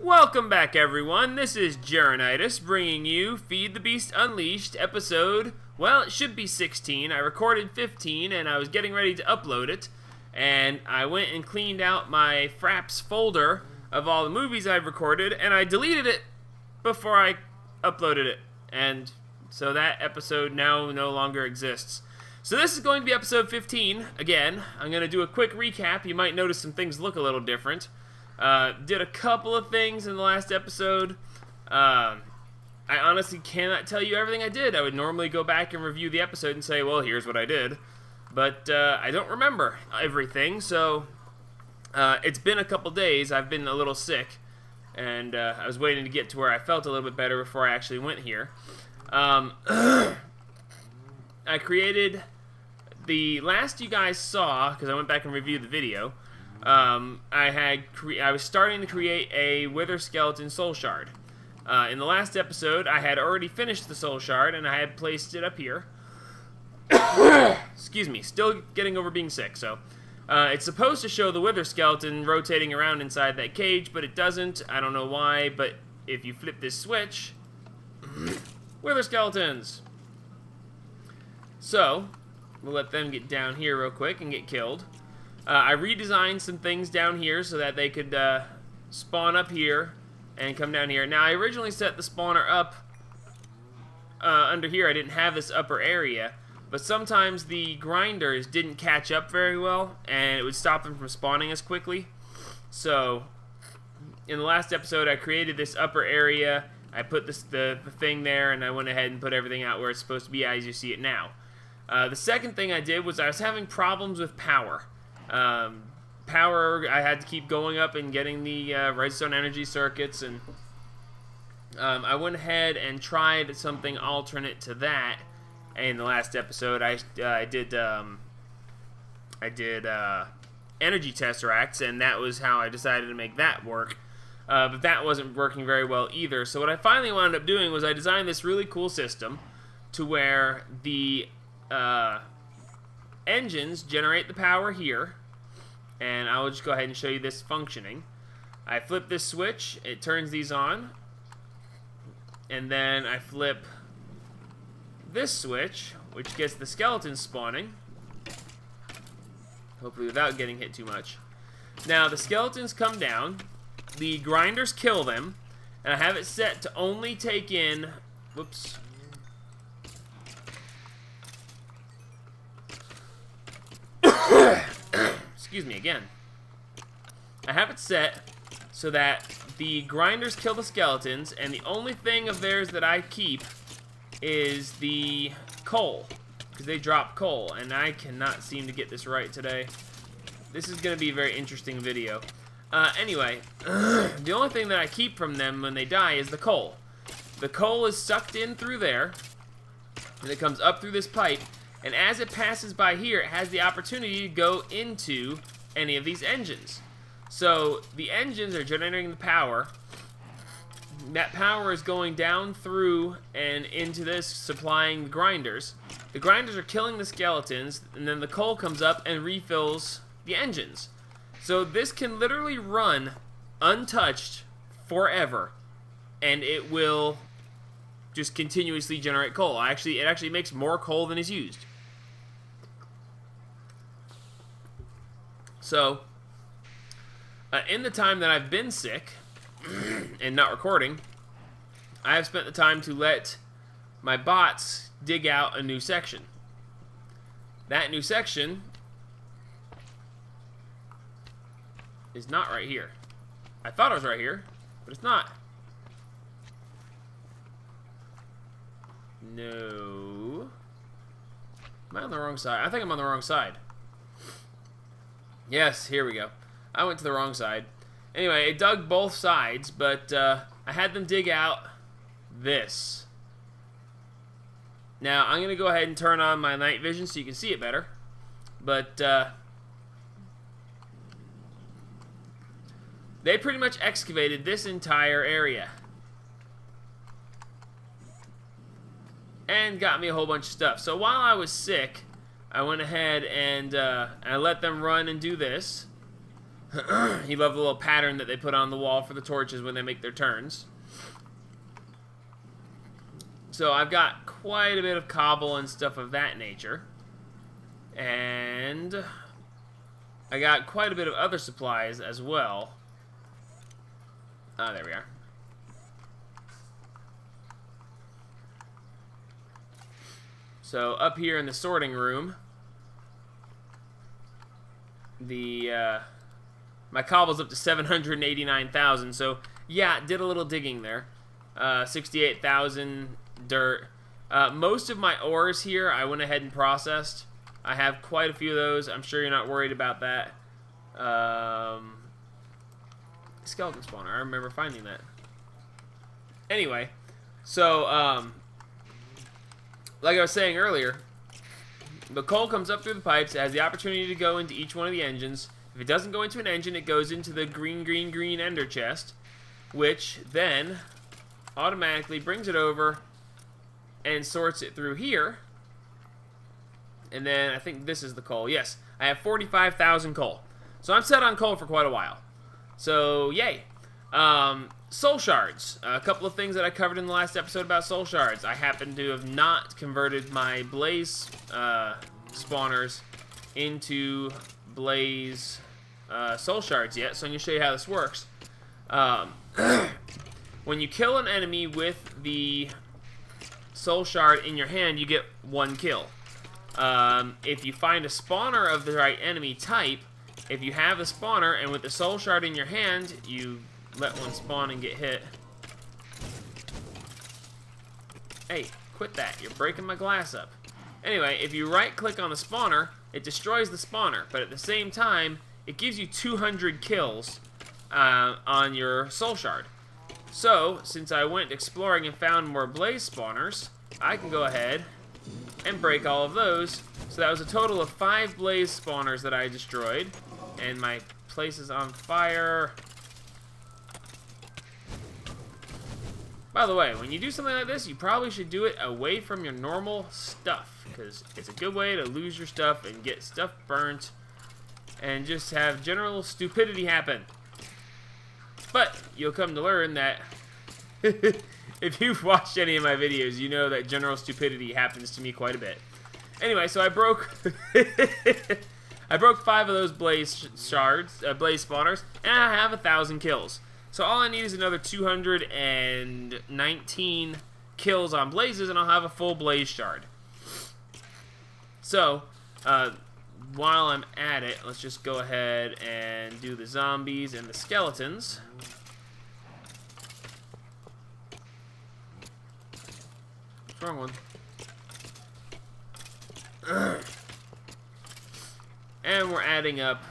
Welcome back, everyone. This is Jeronitis bringing you Feed the Beast Unleashed episode, well, it should be 16. I recorded 15 and I was getting ready to upload it, and I went and cleaned out my Fraps folder of all the movies I've recorded, and I deleted it before I uploaded it, and so that episode now no longer exists. So this is going to be episode 15. Again, I'm going to do a quick recap. You might notice some things look a little different. Did a couple of things in the last episode. I honestly cannot tell you everything I did. I would normally go back and review the episode and say, well, here's what I did. But I don't remember everything, so it's been a couple days. I've been a little sick, and I was waiting to get to where I felt a little bit better before I actually went here. I created the last you guys saw, because I went back and reviewed the video. I was starting to create a Wither Skeleton Soul Shard. In the last episode, I had already finished the Soul Shard, and I had placed it up here. Excuse me, still getting over being sick, so... it's supposed to show the Wither Skeleton rotating around inside that cage, but it doesn't. I don't know why, but if you flip this switch... Wither Skeletons! So, we'll let them get down here real quick and get killed. I redesigned some things down here so that they could spawn up here and come down here. Now, I originally set the spawner up under here. I didn't have this upper area, but sometimes the grinders didn't catch up very well, and it would stop them from spawning as quickly. So, in the last episode, I created this upper area. I put the thing there, and I went ahead and put everything out where it's supposed to be as you see it now. The second thing I did was I was having problems with power. Power, I had to keep going up and getting the redstone energy circuits, and I went ahead and tried something alternate to that. In the last episode, I did energy tesseracts, and that was how I decided to make that work. But that wasn't working very well either. So what I finally wound up doing was I designed this really cool system to where the engines generate the power here. And I will just go ahead and show you this functioning. I flip this switch, it turns these on. And then I flip this switch, which gets the skeletons spawning. Hopefully without getting hit too much. Now the skeletons come down, the grinders kill them, and I have it set to only take in, whoops. Excuse me again. I have it set so that the grinders kill the skeletons, and the only thing of theirs that I keep is the coal, because they drop coal, and I cannot seem to get this right today. This is going to be a very interesting video. Anyway, the only thing that I keep from them when they die is the coal. The coal is sucked in through there, and it comes up through this pipe, and as it passes by here, it has the opportunity to go into any of these engines. So the engines are generating the power. That power is going down through and into this, supplying the grinders. The grinders are killing the skeletons, and then the coal comes up and refills the engines. So this can literally run untouched forever, and it will just continuously generate coal. It actually makes more coal than is used. So, in the time that I've been sick and not recording, I have spent the time to let my bots dig out a new section. That new section is not right here. I thought it was right here, but it's not. No. Am I on the wrong side? I think I'm on the wrong side. Yes, here we go. I went to the wrong side. Anyway, it dug both sides, but I had them dig out this. Now, I'm going to go ahead and turn on my night vision so you can see it better. But they pretty much excavated this entire area. And got me a whole bunch of stuff. So while I was sick, I went ahead and I let them run and do this. He loved the little pattern that they put on the wall for the torches when they make their turns. So I've got quite a bit of cobble and stuff of that nature. And I got quite a bit of other supplies as well. Ah, there we are. So up here in the sorting room, my cobble's up to 789,000. So yeah, did a little digging there. 68,000 dirt. Most of my ores here I went ahead and processed. I have quite a few of those. I'm sure you're not worried about that. Skeleton spawner. I remember finding that. Anyway, so like I was saying earlier, the coal comes up through the pipes. It has the opportunity to go into each one of the engines. If it doesn't go into an engine, it goes into the green ender chest, which then automatically brings it over and sorts it through here. And then I think this is the coal. Yes, I have 45,000 coal. So I'm set on coal for quite a while. So, yay. Soul shards. A couple of things that I covered in the last episode about soul shards. I happen to have not converted my blaze spawners into blaze soul shards yet, so I'm going to show you how this works. When you kill an enemy with the soul shard in your hand, you get 1 kill. If you find a spawner of the right enemy type, if you have a spawner and with the soul shard in your hand, you let one spawn and get hit. Hey, quit that. You're breaking my glass up. Anyway, if you right-click on the spawner, it destroys the spawner, but at the same time, it gives you 200 kills on your soul shard. So, since I went exploring and found more blaze spawners, I can go ahead and break all of those. So that was a total of 5 blaze spawners that I destroyed. And my place is on fire. By the way, when you do something like this, you probably should do it away from your normal stuff, because it's a good way to lose your stuff and get stuff burnt and just have general stupidity happen. But you'll come to learn that if you've watched any of my videos, you know that general stupidity happens to me quite a bit. Anyway, so I broke I broke 5 of those blaze shards, blaze spawners, and I have 1,000 kills. So all I need is another 219 kills on blazes, and I'll have a full blaze shard. So, while I'm at it, let's just go ahead and do the zombies and the skeletons. Wrong one. And we're adding up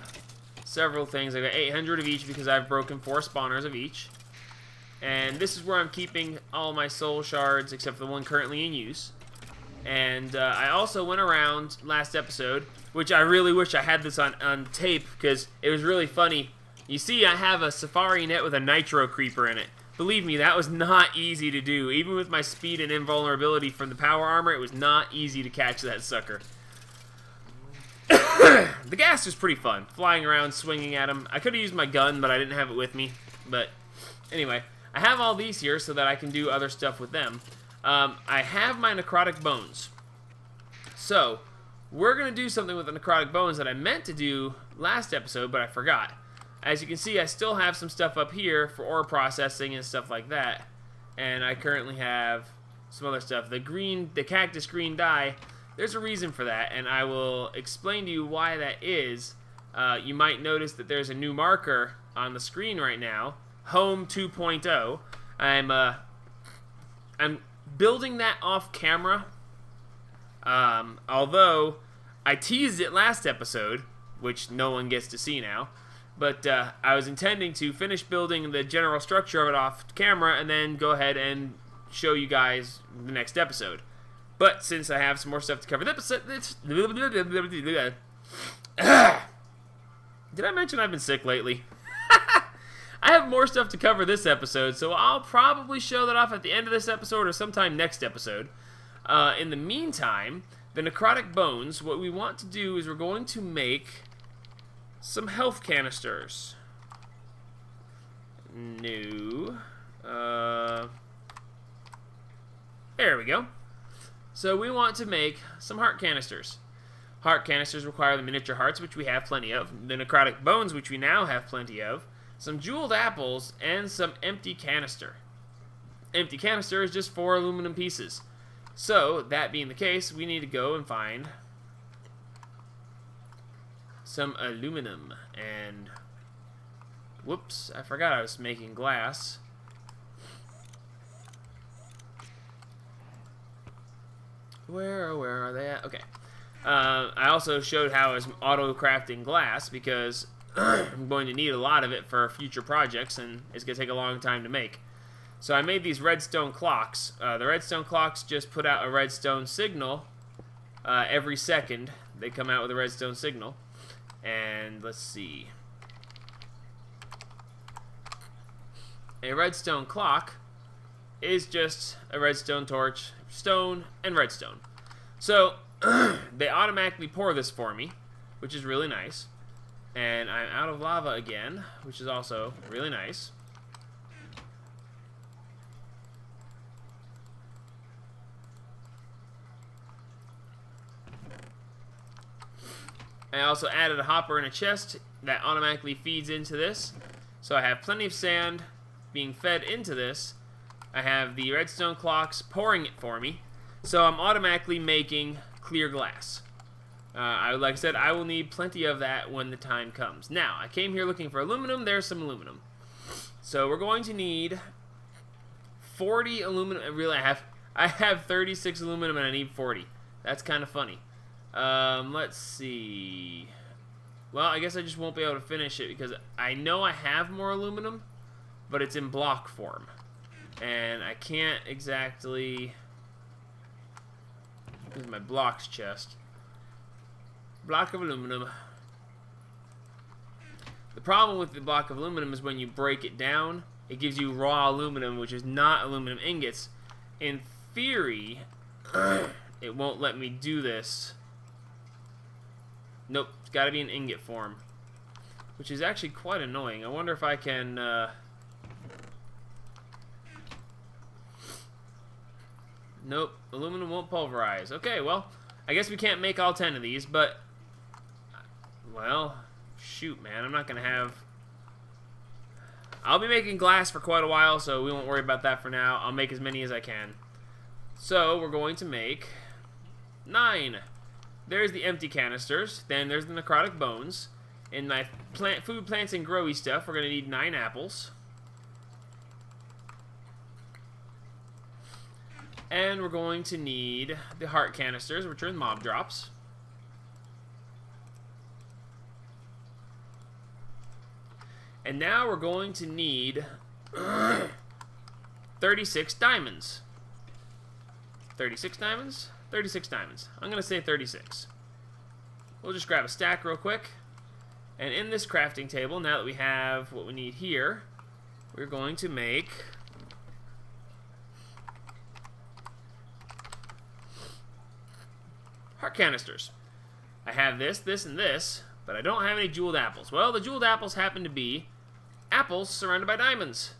several things. I got 800 of each because I've broken 4 spawners of each. And this is where I'm keeping all my soul shards except for the one currently in use. And I also went around last episode, which I really wish I had this on tape because it was really funny. You see, I have a safari net with a nitro creeper in it. Believe me, that was not easy to do. Even with my speed and invulnerability from the power armor, it was not easy to catch that sucker. The gas was pretty fun, flying around, swinging at him. I could have used my gun, but I didn't have it with me. But anyway, I have all these here so that I can do other stuff with them. I have my necrotic bones. So, we're going to do something with the necrotic bones that I meant to do last episode, but I forgot. As you can see, I still have some stuff up here for ore processing and stuff like that. And I currently have some other stuff. The cactus green dye, there's a reason for that, and I will explain to you why that is. You might notice that there's a new marker on the screen right now, Home 2.0. I'm building that off camera, although I teased it last episode, which no one gets to see now. But I was intending to finish building the general structure of it off camera and then go ahead and show you guys the next episode. But since I have some more stuff to cover, did I mention I've been sick lately? I have more stuff to cover this episode, so I'll probably show that off at the end of this episode or sometime next episode. In the meantime, the necrotic bones, what we want to do is we're going to make some health canisters. New. There we go. So we want to make some heart canisters. Heart canisters require the miniature hearts, which we have plenty of, the necrotic bones, which we now have plenty of, some jeweled apples, and some empty canister. Empty canister is just 4 aluminum pieces. So, that being the case, we need to go and find some aluminum. And, whoops, I forgot I was making glass. Where are they at? Okay. I also showed how I was auto-crafting glass because I'm going to need a lot of it for future projects, and it's going to take a long time to make. So I made these redstone clocks. The redstone clocks just put out a redstone signal every second. They come out with a redstone signal. And let's see. A redstone clock is just a redstone torch, stone, and redstone. So they automatically pour this for me, which is really nice. And I'm out of lava again, which is also really nice. I also added a hopper and a chest that automatically feeds into this. So I have plenty of sand being fed into this. I have the redstone clocks pouring it for me. So I'm automatically making clear glass. Like I said, I will need plenty of that when the time comes. Now, I came here looking for aluminum. There's some aluminum. So we're going to need 40 aluminum. Really, I have 36 aluminum and I need 40. That's kind of funny. Let's see. Well, I guess I just won't be able to finish it because I know I have more aluminum, but it's in block form. And I can't exactly... This is my blocks chest. Block of aluminum. The problem with the block of aluminum is when you break it down, it gives you raw aluminum, which is not aluminum ingots. In theory, it won't let me do this. Nope, it's got to be in ingot form, which is actually quite annoying. I wonder if I can... Nope, aluminum won't pulverize. Okay, well, I guess we can't make all 10 of these, but... Well, shoot, man, I'm not going to have... I'll be making glass for quite a while, so we won't worry about that for now. I'll make as many as I can. So, we're going to make 9. There's the empty canisters. Then there's the necrotic bones. In my food, plants, and growy stuff, we're going to need 9 apples. And we're going to need the heart canisters, which are in mob drops. And now we're going to need 36 diamonds. 36 diamonds? 36 diamonds. I'm going to say 36. We'll just grab a stack real quick. And in this crafting table, now that we have what we need here, we're going to make... heart canisters. I have this, this, and this, but I don't have any jeweled apples. Well, the jeweled apples happen to be apples surrounded by diamonds.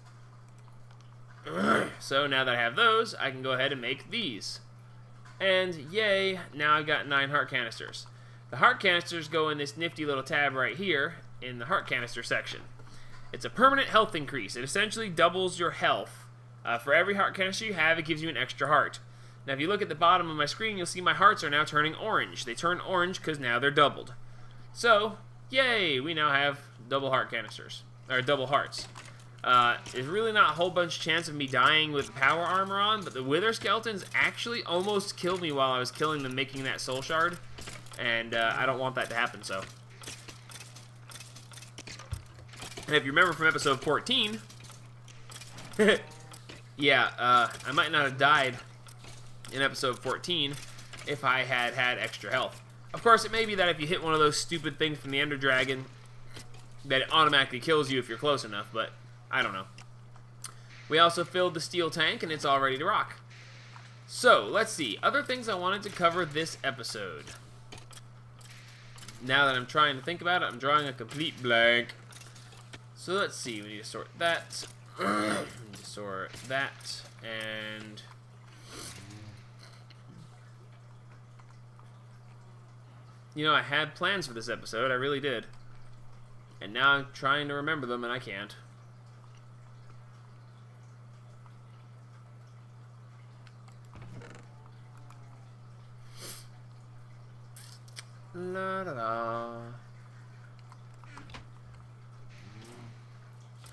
So now that I have those, I can go ahead and make these. And yay, now I've got 9 heart canisters. The heart canisters go in this nifty little tab right here in the heart canister section. It's a permanent health increase. It essentially doubles your health. For every heart canister you have, it gives you an extra heart. Now, if you look at the bottom of my screen, you'll see my hearts are now turning orange. They turn orange because now they're doubled. So, yay, we now have double heart canisters, or double hearts. There's really not a whole bunch of chance of me dying with power armor on, but the wither skeletons actually almost killed me while I was killing them, making that soul shard, and I don't want that to happen, so. And if you remember from episode 14, yeah, I might not have died in episode 14 if I had had extra health. Of course, it may be that if you hit one of those stupid things from the Ender Dragon, that it automatically kills you if you're close enough, but I don't know. We also filled the steel tank, and it's all ready to rock. So, let's see. Other things I wanted to cover this episode. Now that I'm trying to think about it, I'm drawing a complete blank. So let's see, we need to sort that. We need to sort that, and you know, I had plans for this episode, I really did. And now I'm trying to remember them, and I can't. La da da.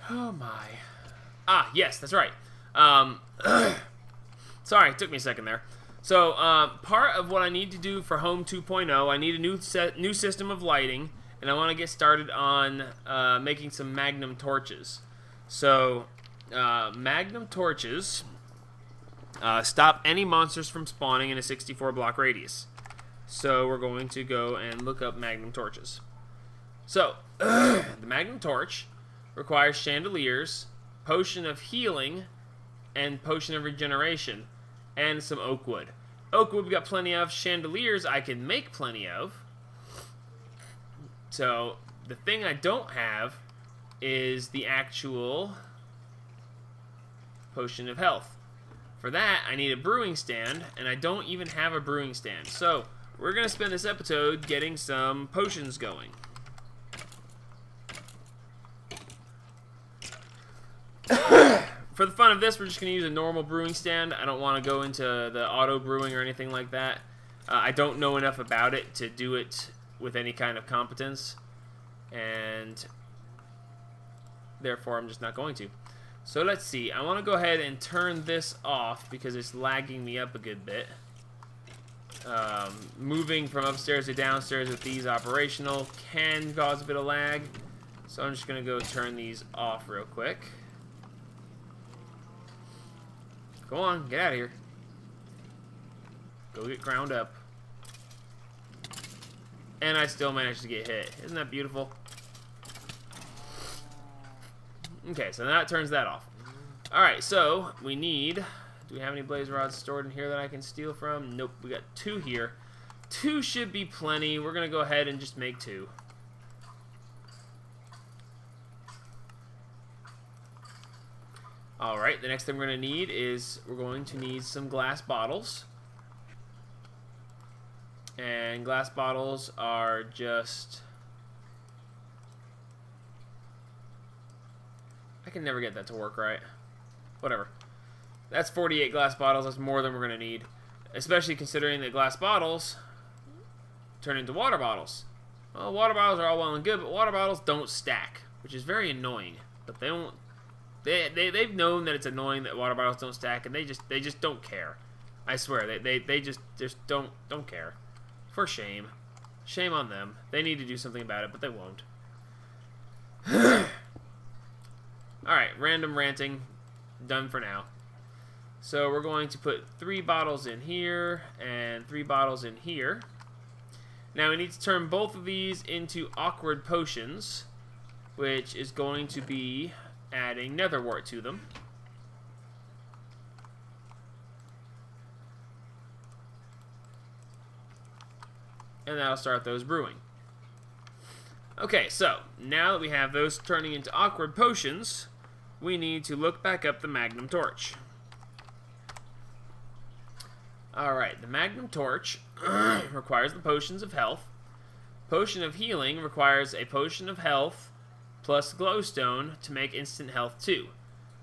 Oh my. Ah, yes, that's right. Sorry, it took me a second there. So, part of what I need to do for Home 2.0, I need a new system of lighting, and I want to get started on making some Magnum torches. So, Magnum torches stop any monsters from spawning in a 64 block radius. So we're going to go and look up Magnum torches. So, the Magnum torch requires chandeliers, potion of healing, and potion of regeneration, and some oak wood. Oak wood we got plenty of. Chandeliers I can make plenty of. So, the thing I don't have is the actual potion of health. For that, I need a brewing stand, and I don't even have a brewing stand. So, we're going to spend this episode getting some potions going. For the fun of this, we're just going to use a normal brewing stand. I don't want to go into the auto brewing or anything like that. I don't know enough about it to do it with any kind of competence. And therefore, I'm just not going to. So let's see. I want to go ahead and turn this off because it's lagging me up a good bit. Moving from upstairs to downstairs with these operational can cause a bit of lag. So I'm just going to go turn these off real quick. Go on, get out of here. Go get ground up. And I still managed to get hit. Isn't that beautiful? Okay, so that turns that off. Alright, so we need... Do we have any blaze rods stored in here that I can steal from? Nope, we got 2 here. 2 should be plenty. We're going to go ahead and just make 2. Alright, the next thing we're going to need is we're going to need some glass bottles. And glass bottles are just... I can never get that to work right. Whatever. That's 48 glass bottles. That's more than we're going to need. Especially considering that glass bottles turn into water bottles. Well, water bottles are all well and good, but water bottles don't stack, which is very annoying. But they don't... They've known that it's annoying that water bottles don't stack, and they just don't care. I swear, they just don't care. For shame. Shame on them. They need to do something about it, but they won't. Alright, random ranting. Done for now. So we're going to put 3 bottles in here and 3 bottles in here. Now we need to turn both of these into awkward potions, which is going to be adding nether wart to them. And that'll start those brewing. Okay, so now that we have those turning into awkward potions, we need to look back up the Magnum torch. Alright, the Magnum torch requires the potions of health. Potion of healing requires a potion of health plus glowstone to make instant health 2.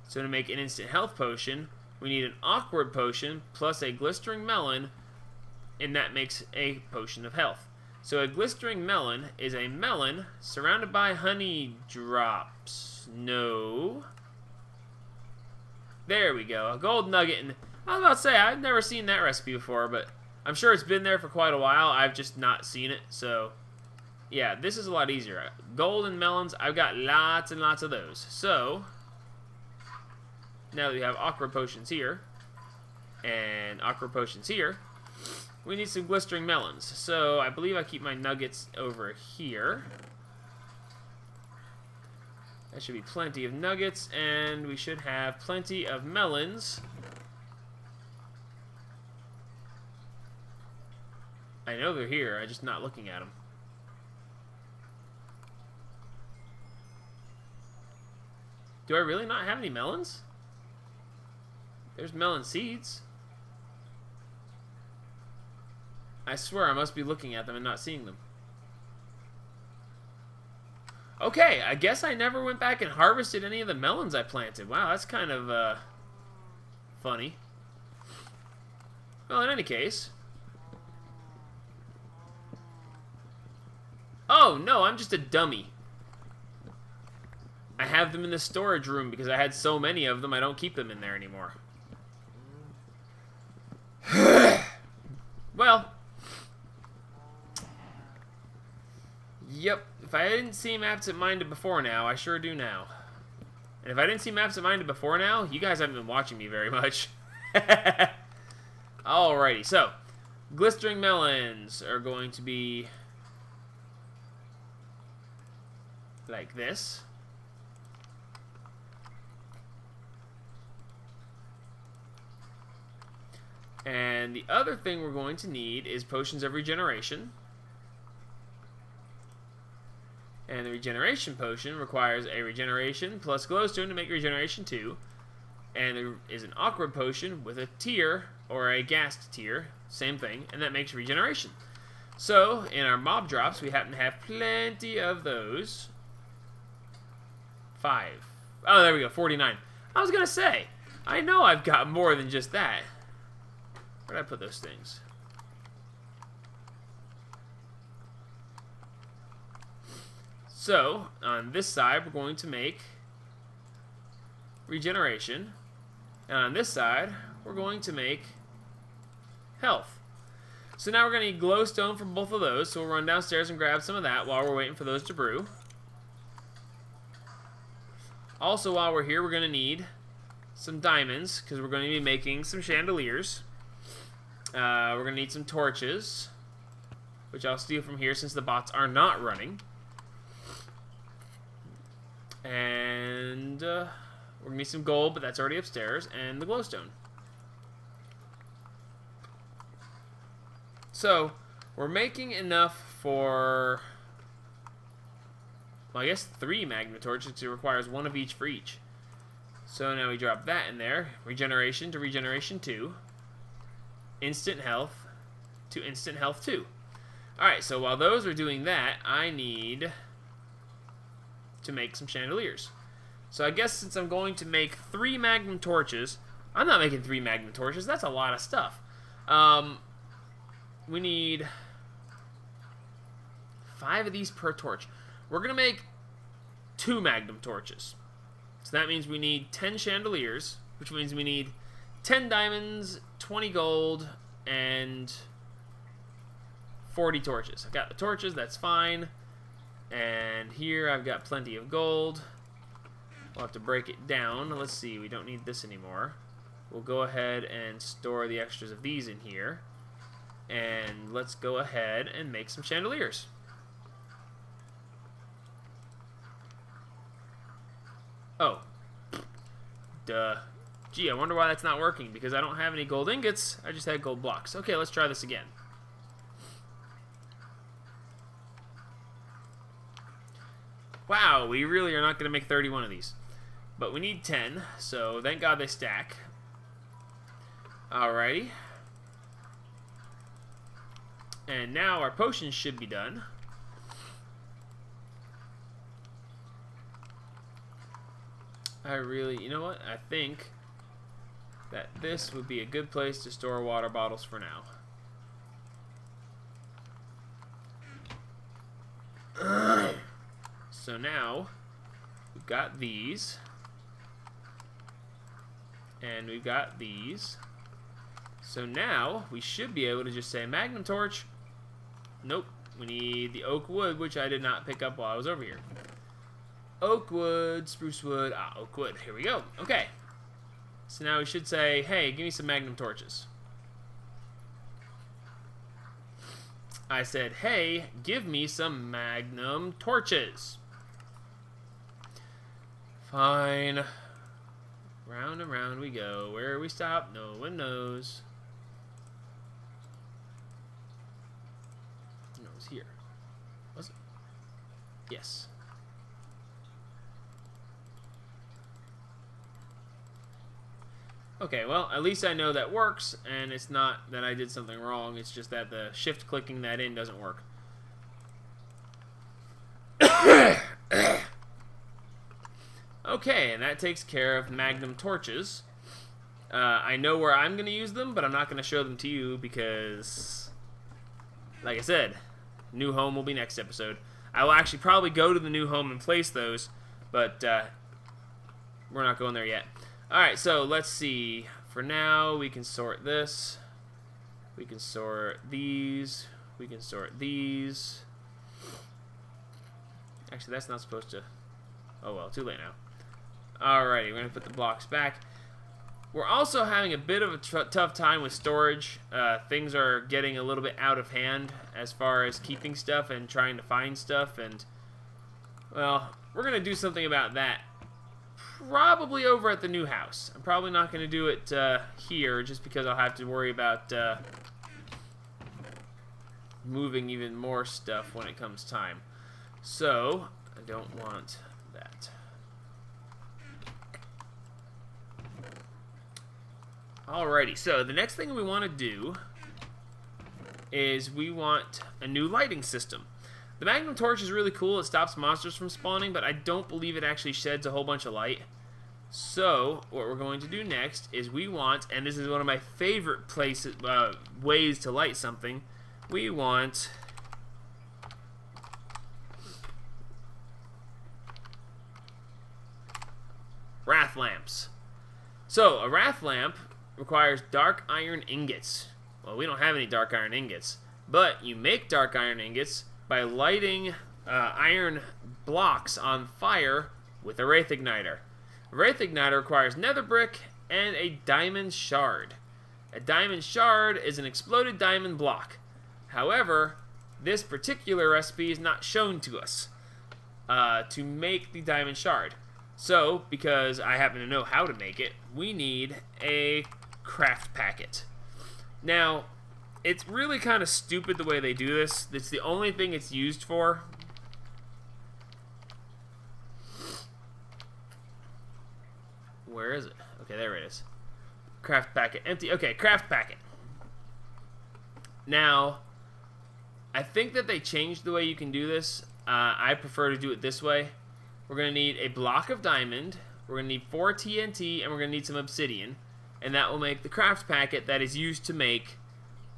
So to make an instant health potion, we need an awkward potion plus a glistering melon, and that makes a potion of health. So a glistering melon is a melon surrounded by honey drops. No. There we go. A gold nugget. And I was about to say, I've never seen that recipe before, but I'm sure it's been there for quite a while. I've just not seen it. So, yeah, this is a lot easier. Golden melons, I've got lots and lots of those. So, now that we have awkward potions here, and awkward potions here, we need some glistering melons. So, I believe I keep my nuggets over here. That should be plenty of nuggets, and we should have plenty of melons. I know they're here, I'm just not looking at them. Do I really not have any melons? There's melon seeds. I swear I must be looking at them and not seeing them. Okay, I guess I never went back and harvested any of the melons I planted. Wow, that's kind of funny. Well, in any case. Oh, no, I'm just a dummy. I have them in the storage room because I had so many of them, I don't keep them in there anymore. Well. Yep, if I didn't seem absent-minded before now, I sure do now. And if I didn't seem absent-minded before now, you guys haven't been watching me very much. Alrighty, so, glistering melons are going to be like this. And the other thing we're going to need is potions of regeneration. And the regeneration potion requires a regeneration plus glowstone to make regeneration 2. And there is an awkward potion with a tear, or a ghast tear, same thing, and that makes regeneration. So, in our mob drops, we happen to have plenty of those. 5. Oh, there we go, 49. I was going to say, I know I've got more than just that. Where did I put those things? So, on this side, we're going to make regeneration. And on this side, we're going to make health. So now we're going to need glowstone for both of those. So we'll run downstairs and grab some of that while we're waiting for those to brew. Also, while we're here, we're going to need some diamonds because we're going to be making some chandeliers. We're going to need some torches, which I'll steal from here since the bots are not running. And we're going to need some gold, but that's already upstairs, and the glowstone. So, we're making enough for, well, I guess 3 Magnum torches, because it requires 1 of each for each. So now we drop that in there. Regeneration to regeneration 2. Instant health to instant health 2. Alright, so while those are doing that, I need to make some chandeliers. So I guess since I'm going to make 3 Magnum torches, I'm not making 3 Magnum torches, that's a lot of stuff. We need 5 of these per torch. We're going to make 2 Magnum torches. So that means we need 10 chandeliers, which means we need 10 diamonds, 20 gold, and 40 torches. I've got the torches, that's fine. And here I've got plenty of gold. We'll have to break it down. Let's see, we don't need this anymore. We'll go ahead and store the extras of these in here. And let's go ahead and make some chandeliers. Oh. Duh. Gee, I wonder why that's not working, because I don't have any gold ingots. I just had gold blocks. Okay, let's try this again. Wow, we really are not going to make 31 of these. But we need 10, so thank God they stack. Alrighty. And now our potions should be done. You know what? I think that this would be a good place to store water bottles for now. So now, we've got these. And we've got these. So now, we should be able to just say Magnum torch. Nope. We need the oak wood, which I did not pick up while I was over here. Oak wood, spruce wood, oak wood. Here we go. Okay. So now we should say, hey, give me some Magnum torches. I said, hey, give me some Magnum torches. Fine. Round and round we go. Where we stop, no one knows. No, it was here. Was it? Yes. Okay, well, at least I know that works, and it's not that I did something wrong. It's just that the shift clicking that in doesn't work. Okay, and that takes care of Magnum torches. I know where I'm going to use them, but I'm not going to show them to you because, like I said, new home will be next episode. I will actually probably go to the new home and place those, but we're not going there yet. Alright, so let's see. For now, we can sort this. We can sort these. We can sort these. Actually, that's not supposed to... Oh well, too late now. Alrighty, we're going to put the blocks back. We're also having a bit of a tough time with storage. Things are getting a little bit out of hand as far as keeping stuff and trying to find stuff. And, well, we're going to do something about that. Probably over at the new house. I'm probably not going to do it here just because I'll have to worry about moving even more stuff when it comes time. So, I don't want that. Alrighty, so the next thing we want to do is we want a new lighting system. The Magnum torch is really cool. It stops monsters from spawning, but I don't believe it actually sheds a whole bunch of light. So, what we're going to do next is we want, and this is one of my favorite places, ways to light something, we want Wrathlamps. So, a Wrathlamp requires dark iron ingots. Well, we don't have any dark iron ingots, but you make dark iron ingots by lighting iron blocks on fire with a Wraith Igniter. A Wraith Igniter requires nether brick and a diamond shard. A diamond shard is an exploded diamond block. However, this particular recipe is not shown to us to make the diamond shard. So, because I happen to know how to make it, we need a craft packet. Now, it's really kind of stupid the way they do this. It's the only thing it's used for. Where is it? Okay, there it is. Craft packet. Empty. Okay, craft packet. Now, I think that they changed the way you can do this. I prefer to do it this way. We're going to need a block of diamond. We're going to need 4 TNT, and we're going to need some obsidian. And that will make the craft packet that is used to make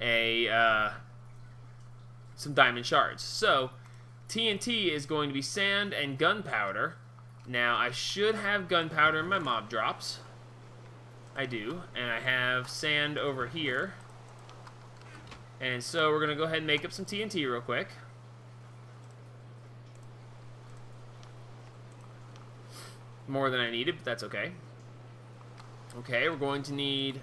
a some diamond shards. So, TNT is going to be sand and gunpowder. Now, I should have gunpowder in my mob drops. I do. And I have sand over here. And so, we're going to go ahead and make up some TNT real quick. More than I needed, but that's okay. Okay, we're going to need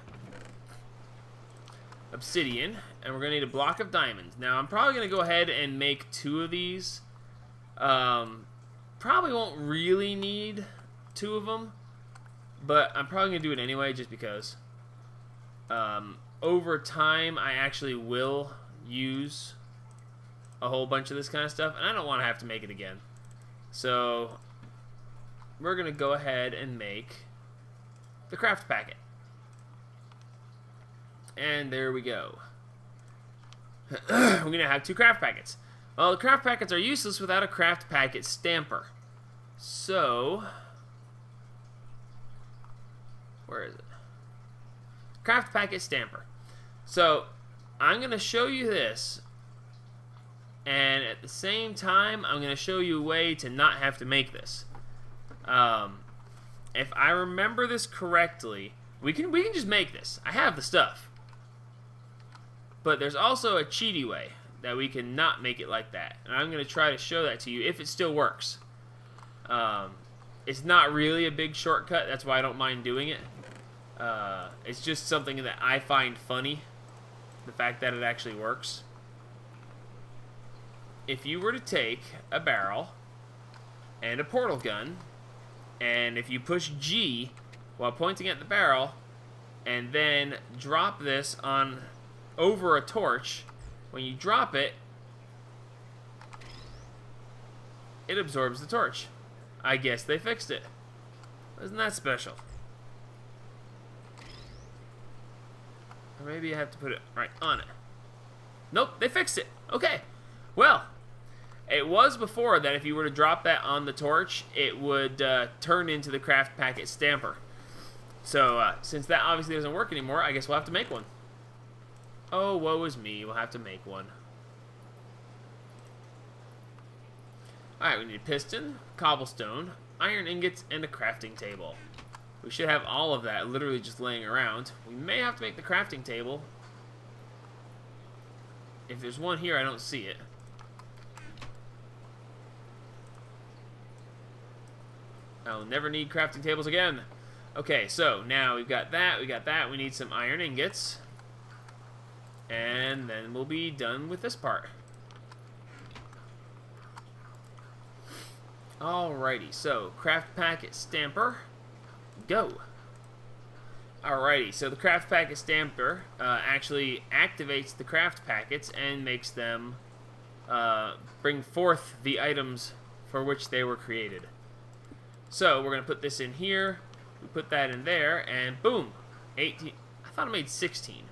obsidian, and we're going to need a block of diamonds. Now, I'm probably going to go ahead and make 2 of these. Probably won't really need 2 of them, but I'm probably going to do it anyway just because. Over time, I actually will use a whole bunch of this kind of stuff, and I don't want to have to make it again. So, we're going to go ahead and make the craft packet. And there we go. We're going to have 2 craft packets. Well, the craft packets are useless without a craft packet stamper. So, where is it? Craft packet stamper. So, I'm going to show you this, and at the same time, I'm going to show you a way to not have to make this. If I remember this correctly, we can just make this. I have the stuff. But there's also a cheaty way that we can not make it like that. And I'm going to try to show that to you if it still works. It's not really a big shortcut. That's why I don't mind doing it. It's just something that I find funny. The fact that it actually works. If you were to take a barrel and a portal gun, and if you push G while pointing at the barrel, and then drop this on over a torch, when you drop it, it absorbs the torch. I guess they fixed it. Isn't that special? Or maybe I have to put it right on it. Nope, they fixed it. Okay. Well, it was before that if you were to drop that on the torch, it would turn into the craft packet stamper. So, since that obviously doesn't work anymore, I guess we'll have to make one. Oh, woe is me. We'll have to make one. Alright, we need a piston, cobblestone, iron ingots, and a crafting table. We should have all of that literally just laying around. We may have to make the crafting table. If there's one here, I don't see it. I'll never need crafting tables again. Okay, so now we've got that, we need some iron ingots. And then we'll be done with this part. Alrighty, so craft packet stamper, go. Alrighty, so the craft packet stamper actually activates the craft packets and makes them bring forth the items for which they were created. So we're going to put this in here, we put that in there, and boom, 18. I thought it made 16.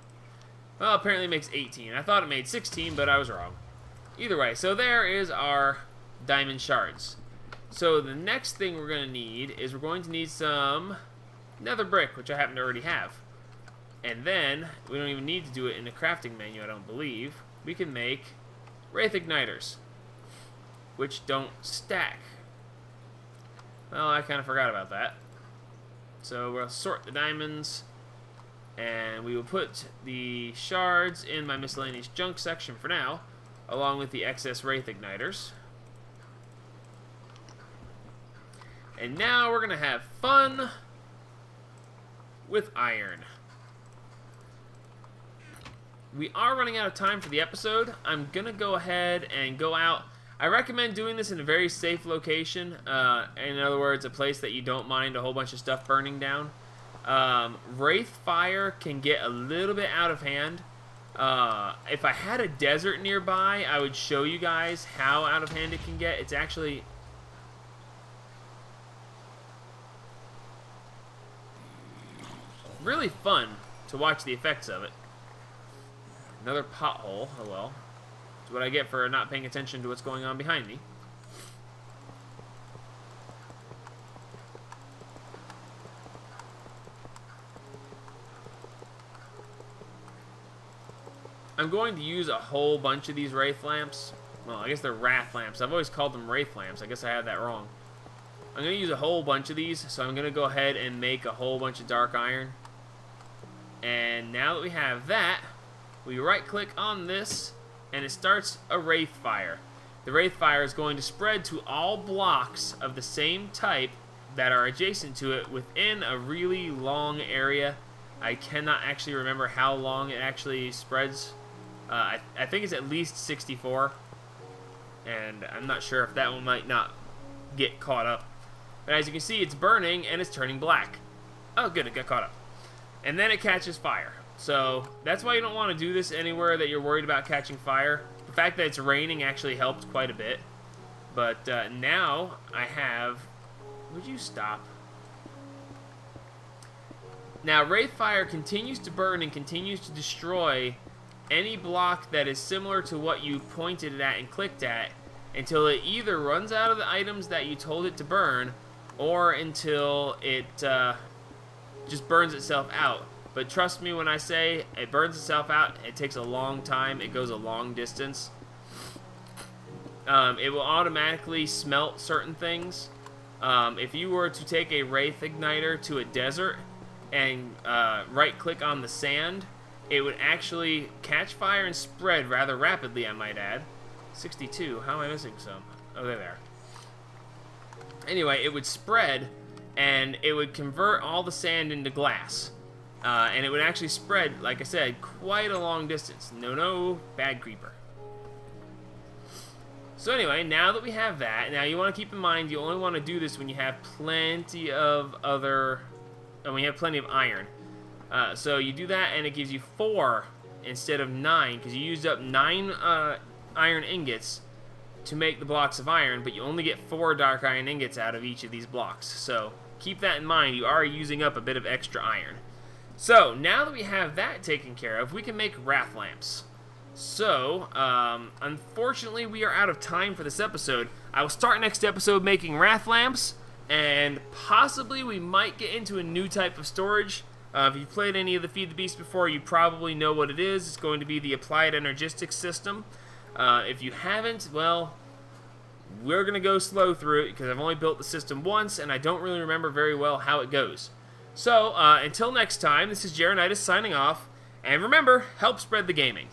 Well, apparently it makes 18. I thought it made 16, but I was wrong. Either way, so there is our diamond shards. So the next thing we're going to need is we're going to need some nether brick, which I happen to already have. And then, we don't even need to do it in the crafting menu, I don't believe. We can make wraith igniters, which don't stack. Well, I kind of forgot about that. So we'll sort the diamonds, and we will put the shards in my miscellaneous junk section for now, along with the excess wraith igniters. And now we're going to have fun with iron. We are running out of time for the episode. I'm going to go ahead and go out. I recommend doing this in a very safe location. In other words, a place that you don't mind a whole bunch of stuff burning down. Wraith fire can get a little bit out of hand. If I had a desert nearby, I would show you guys how out of hand it can get. It's actually... really fun to watch the effects of it. Another pothole. Oh well. It's what I get for not paying attention to what's going on behind me. I'm going to use a whole bunch of these Wrathlamps. Well, I guess they're Wrathlamps. I've always called them Wrathlamps. I guess I had that wrong. I'm going to use a whole bunch of these, so I'm going to go ahead and make a whole bunch of dark iron. And now that we have that, we right-click on this, and it starts a Wraith Fire. The Wraith Fire is going to spread to all blocks of the same type that are adjacent to it within a really long area. I cannot actually remember how long it actually spreads. I think it's at least 64, and I'm not sure if that one might not get caught up. But as you can see, it's burning, and it's turning black. Oh, good, it got caught up. And then it catches fire. So that's why you don't want to do this anywhere that you're worried about catching fire. The fact that it's raining actually helped quite a bit. But now I have... Would you stop? Now Wraith Fire continues to burn and continues to destroy any block that is similar to what you pointed it at and clicked at until it either runs out of the items that you told it to burn or until it... just burns itself out. But trust me when I say it burns itself out, it takes a long time, it goes a long distance. It will automatically smelt certain things. If you were to take a Wraith Igniter to a desert and right click on the sand, it would actually catch fire and spread rather rapidly, I might add. 62, how am I missing some? Oh, there they are. Anyway, it would spread and it would convert all the sand into glass. And it would actually spread, like I said, quite a long distance. No, bad creeper. So anyway, now that we have that, now you want to keep in mind you only want to do this when you have plenty of when you have plenty of iron. So you do that and it gives you 4 instead of 9, because you used up 9 iron ingots to make the blocks of iron, but you only get 4 dark iron ingots out of each of these blocks. So keep that in mind, you are using up a bit of extra iron. So, now that we have that taken care of, we can make Wrathlamps. So, unfortunately, we are out of time for this episode. I will start next episode making Wrathlamps, and possibly we might get into a new type of storage. If you've played any of the Feed the Beast before, you probably know what it is. It's going to be the Applied Energistics system. If you haven't, well, we're going to go slow through it because I've only built the system once, and I don't really remember very well how it goes. So, until next time, this is Jaronitis signing off, and remember, help spread the gaming.